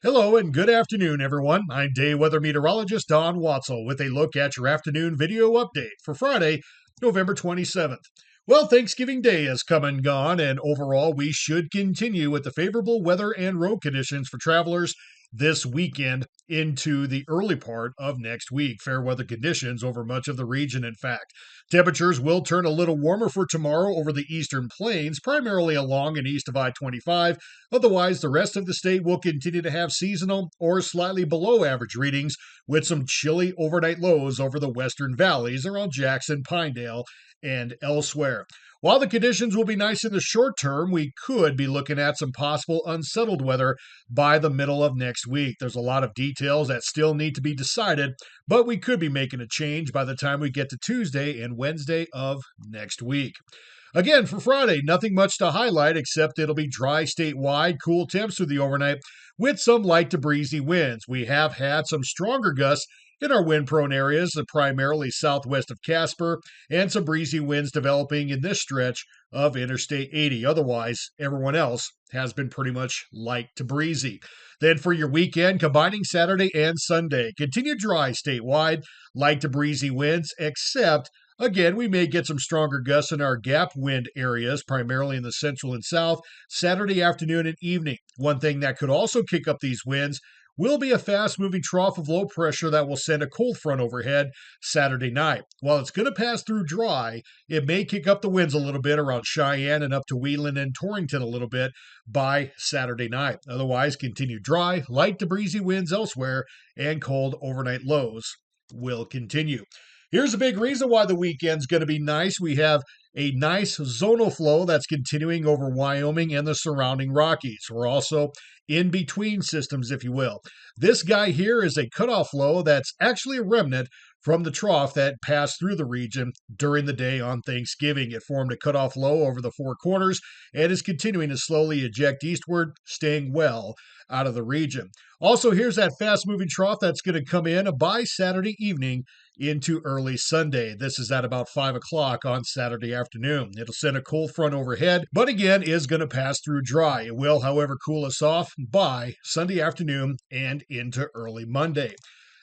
Hello and good afternoon, everyone. I'm day weather meteorologist Don Watzel with a look at your afternoon video update for Friday, November 27th. Well, Thanksgiving Day has come and gone, and overall, we should continue with the favorable weather and road conditions for travelers this weekend into the early part of next week. Fair weather conditions over much of the region, in fact. Temperatures will turn a little warmer for tomorrow over the eastern plains, primarily along and east of I 25. Otherwise, the rest of the state will continue to have seasonal or slightly below average readings, with some chilly overnight lows over the western valleys around Jackson, Pinedale, and elsewhere. While the conditions will be nice in the short term, we could be looking at some possible unsettled weather by the middle of next week. There's a lot of details that still need to be decided, but we could be making a change by the time we get to Tuesday and Wednesday of next week. Again, for Friday, nothing much to highlight except it'll be dry statewide, cool temps through the overnight with some light to breezy winds. We have had some stronger gusts in our wind-prone areas, primarily southwest of Casper, and some breezy winds developing in this stretch of Interstate 80. Otherwise, everyone else has been pretty much light to breezy. Then for your weekend, combining Saturday and Sunday, continue dry statewide, light to breezy winds, except again, we may get some stronger gusts in our gap wind areas, primarily in the central and south, Saturday afternoon and evening. One thing that could also kick up these winds will be a fast-moving trough of low pressure that will send a cold front overhead Saturday night. While it's going to pass through dry, it may kick up the winds a little bit around Cheyenne and up to Wheeling and Torrington a little bit by Saturday night. Otherwise, continue dry, light to breezy winds elsewhere, and cold overnight lows will continue. Here's a big reason why the weekend's going to be nice. We have a nice zonal flow that's continuing over Wyoming and the surrounding Rockies. We're also in between systems, if you will. This guy here is a cutoff flow that's actually a remnant from the trough that passed through the region during the day on Thanksgiving. It formed a cutoff low over the Four Corners and is continuing to slowly eject eastward, staying well out of the region. Also, here's that fast-moving trough that's going to come in by Saturday evening into early Sunday. This is at about 5 o'clock on Saturday afternoon. It'll send a cold front overhead, but again is going to pass through dry. It will, however, cool us off by Sunday afternoon and into early Monday.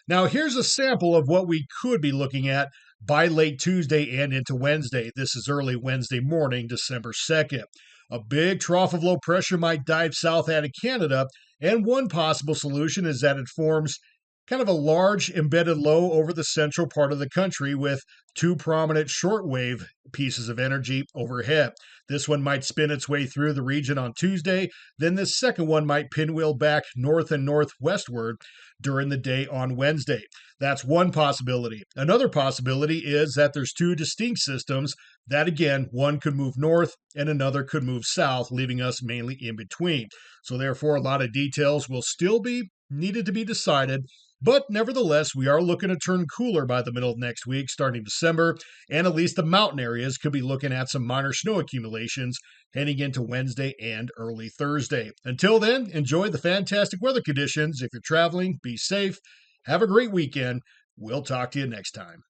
Now, here's a sample of what we could be looking at by late Tuesday and into Wednesday. This is early Wednesday morning, December 2nd. A big trough of low pressure might dive south out of Canada, and one possible solution is that it forms kind of a large embedded low over the central part of the country with two prominent shortwave pieces of energy overhead. This one might spin its way through the region on Tuesday, then this second one might pinwheel back north and northwestward during the day on Wednesday. That's one possibility. Another possibility is that there's two distinct systems that, again, one could move north and another could move south, leaving us mainly in between. So therefore, a lot of details will still be needed to be decided. But nevertheless, we are looking to turn cooler by the middle of next week, starting December, and at least the mountain areas could be looking at some minor snow accumulations heading into Wednesday and early Thursday. Until then, enjoy the fantastic weather conditions. If you're traveling, be safe. Have a great weekend. We'll talk to you next time.